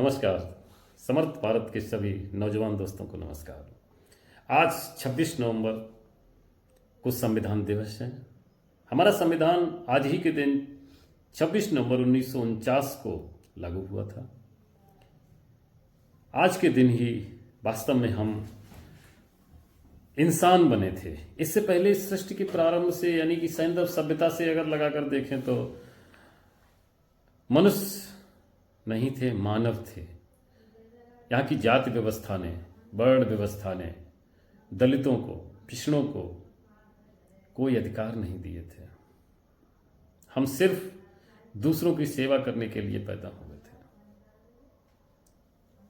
नमस्कार। समर्थ भारत के सभी नौजवान दोस्तों को नमस्कार। आज 26 नवंबर को संविधान दिवस है। हमारा संविधान आज ही के दिन 26 नवंबर 1949 को लागू हुआ था। आज के दिन ही वास्तव में हम इंसान बने थे। इससे पहले इस सृष्टि के प्रारंभ से यानी कि सैंधव सभ्यता से अगर लगाकर देखें तो मनुष्य नहीं थे, मानव थे। यहाँ की जाति व्यवस्था ने, वर्ण व्यवस्था ने दलितों को, पिछड़ों को कोई अधिकार नहीं दिए थे। हम सिर्फ दूसरों की सेवा करने के लिए पैदा हुए थे।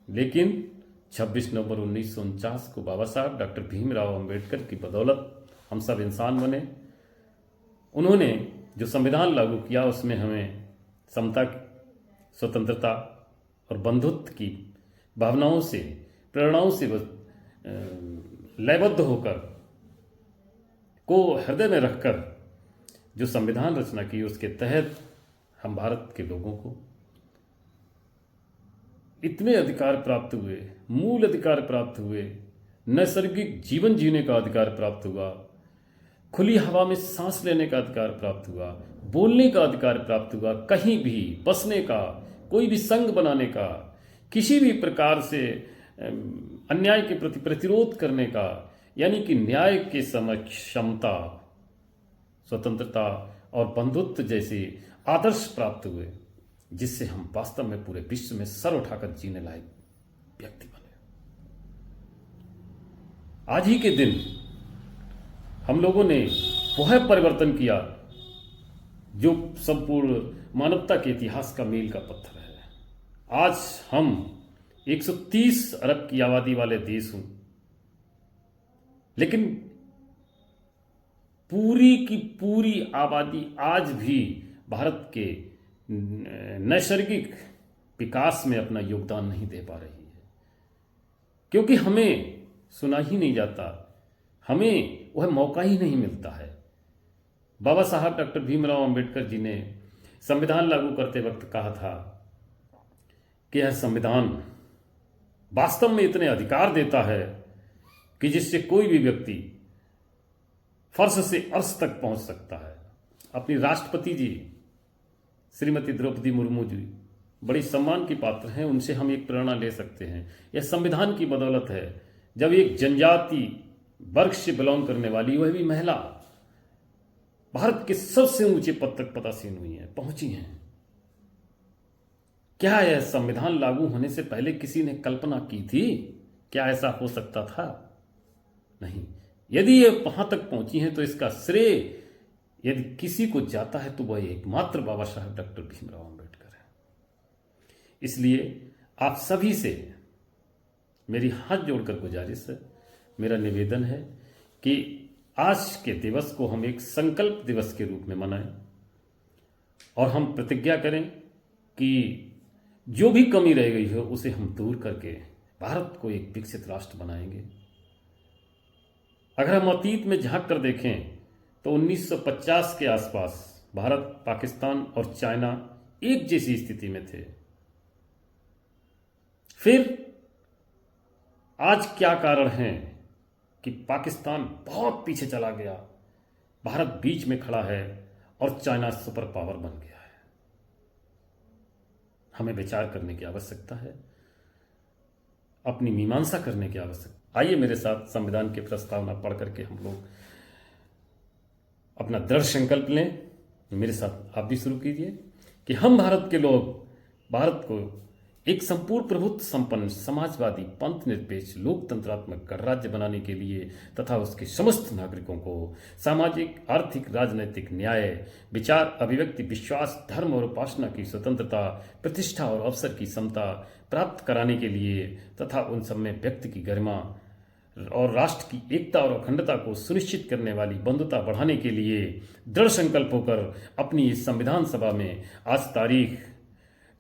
लेकिन 26 नवंबर 1949 को बाबा साहब डॉक्टर भीमराव अंबेडकर की बदौलत हम सब इंसान बने। उन्होंने जो संविधान लागू किया उसमें हमें समता, स्वतंत्रता और बंधुत्व की भावनाओं से, प्रेरणाओं से लयबद्ध होकर को हृदय में रखकर जो संविधान रचना की, उसके तहत हम भारत के लोगों को इतने अधिकार प्राप्त हुए, मूल अधिकार प्राप्त हुए, नैसर्गिक जीवन जीने का अधिकार प्राप्त हुआ, खुली हवा में सांस लेने का अधिकार प्राप्त हुआ, बोलने का अधिकार प्राप्त हुआ, कहीं भी बसने का, कोई भी संघ बनाने का, किसी भी प्रकार से अन्याय के प्रति प्रतिरोध करने का, यानी कि न्याय के समक्ष क्षमता, स्वतंत्रता और बंधुत्व जैसे आदर्श प्राप्त हुए, जिससे हम वास्तव में पूरे विश्व में सर उठाकर जीने लायक व्यक्ति बने। आज ही के दिन हम लोगों ने वह परिवर्तन किया जो संपूर्ण मानवता के इतिहास का मील का पत्थर है। आज हम 130 अरब की आबादी वाले देश हूं, लेकिन पूरी की पूरी आबादी आज भी भारत के नैसर्गिक विकास में अपना योगदान नहीं दे पा रही है, क्योंकि हमें सुना ही नहीं जाता, हमें वह मौका ही नहीं मिलता है। बाबा साहब डॉक्टर भीमराव अंबेडकर जी ने संविधान लागू करते वक्त कहा था कि यह संविधान वास्तव में इतने अधिकार देता है कि जिससे कोई भी व्यक्ति फर्श से अर्श तक पहुंच सकता है। अपनी राष्ट्रपति जी श्रीमती द्रौपदी मुर्मू जी बड़ी सम्मान की पात्र हैं, उनसे हम एक प्रेरणा ले सकते हैं। यह संविधान की बदौलत है जब एक जनजाति वर्ग से बिलोंग करने वाली, वह भी महिला, भारत के सबसे ऊंचे पद तक पदासीन हुई हैं, पहुंची हैं। क्या यह संविधान लागू होने से पहले किसी ने कल्पना की थी? क्या ऐसा हो सकता था? नहीं। यदि ये वहां तक पहुंची हैं तो इसका श्रेय यदि किसी को जाता है तो वह एकमात्र बाबा साहब डॉक्टर भीमराव अंबेडकर है। इसलिए आप सभी से मेरी हाथ जोड़कर गुजारिश है, मेरा निवेदन है कि आज के दिवस को हम एक संकल्प दिवस के रूप में मनाएं और हम प्रतिज्ञा करें कि जो भी कमी रह गई हो उसे हम दूर करके भारत को एक विकसित राष्ट्र बनाएंगे। अगर हम अतीत में झांक कर देखें तो 1950 के आसपास भारत, पाकिस्तान और चाइना एक जैसी स्थिति में थे। फिर आज क्या कारण है कि पाकिस्तान बहुत पीछे चला गया, भारत बीच में खड़ा है और चाइना सुपर पावर बन गया है? हमें विचार करने की आवश्यकता है, अपनी मीमांसा करने की आवश्यकता। आइए मेरे साथ संविधान की प्रस्तावना पढ़ करके हम लोग अपना दृढ़ संकल्प लें। मेरे साथ आप भी शुरू कीजिए कि हम भारत के लोग भारत को एक संपूर्ण प्रभुत्व संपन्न, समाजवादी, पंथ निरपेक्ष, लोकतंत्रात्मक गणराज्य बनाने के लिए तथा उसके समस्त नागरिकों को सामाजिक, आर्थिक, राजनीतिक न्याय, विचार, अभिव्यक्ति, विश्वास, धर्म और उपासना की स्वतंत्रता, प्रतिष्ठा और अवसर की समता प्राप्त कराने के लिए तथा उन सब में व्यक्ति की गरिमा और राष्ट्र की एकता और अखंडता को सुनिश्चित करने वाली बंधुता बढ़ाने के लिए दृढ़ संकल्प होकर अपनी इस संविधान सभा में आज तारीख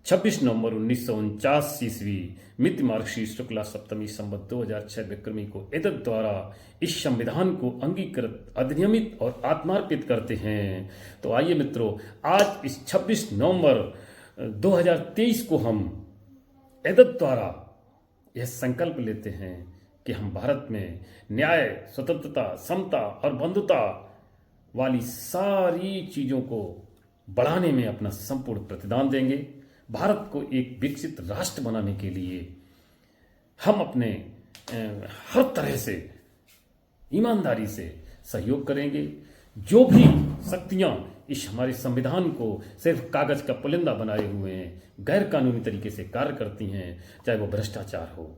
26 नवंबर 1949 ईस्वी मिति मार्गशीर्ष शुक्ला सप्तमी संवत 2006 विक्रमी को एतद द्वारा इस संविधान को अंगीकृत, अधिनियमित और आत्मार्पित करते हैं। तो आइए मित्रों, आज इस 26 नवंबर 2023 को हम एतद द्वारा यह संकल्प लेते हैं कि हम भारत में न्याय, स्वतंत्रता, समता और बंधुता वाली सारी चीज़ों को बढ़ाने में अपना संपूर्ण प्रतिदान देंगे। भारत को एक विकसित राष्ट्र बनाने के लिए हम अपने हर तरह से ईमानदारी से सहयोग करेंगे। जो भी शक्तियां इस हमारे संविधान को सिर्फ कागज का पुलिंदा बनाए हुए हैं, गैर कानूनी तरीके से कार्य करती हैं, चाहे वो भ्रष्टाचार हो,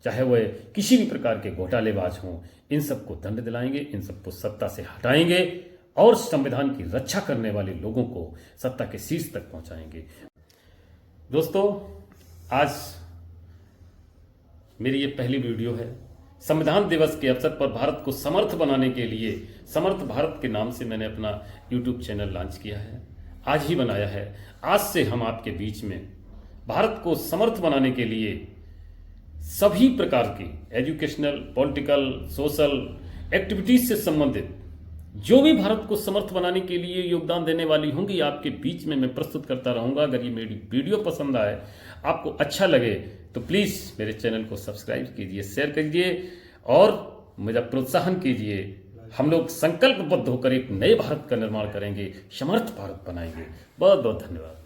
चाहे वह किसी भी प्रकार के घोटालेबाज हों, इन सबको दंड दिलाएंगे, इन सबको सत्ता से हटाएंगे और संविधान की रक्षा करने वाले लोगों को सत्ता के शीर्ष तक पहुंचाएंगे। दोस्तों, आज मेरी ये पहली वीडियो है। संविधान दिवस के अवसर पर भारत को समर्थ बनाने के लिए समर्थ भारत के नाम से मैंने अपना YouTube चैनल लॉन्च किया है। आज ही बनाया है। आज से हम आपके बीच में भारत को समर्थ बनाने के लिए सभी प्रकार की एजुकेशनल, पॉलिटिकल, सोशल एक्टिविटीज से संबंधित जो भी भारत को समर्थ बनाने के लिए योगदान देने वाली होंगी, आपके बीच में मैं प्रस्तुत करता रहूंगा। अगर ये मेरी वीडियो पसंद आए, आपको अच्छा लगे, तो प्लीज़ मेरे चैनल को सब्सक्राइब कीजिए, शेयर कीजिए और मेरा प्रोत्साहन कीजिए। हम लोग संकल्पबद्ध होकर एक नए भारत का निर्माण करेंगे, समर्थ भारत बनाएंगे। बहुत बहुत धन्यवाद।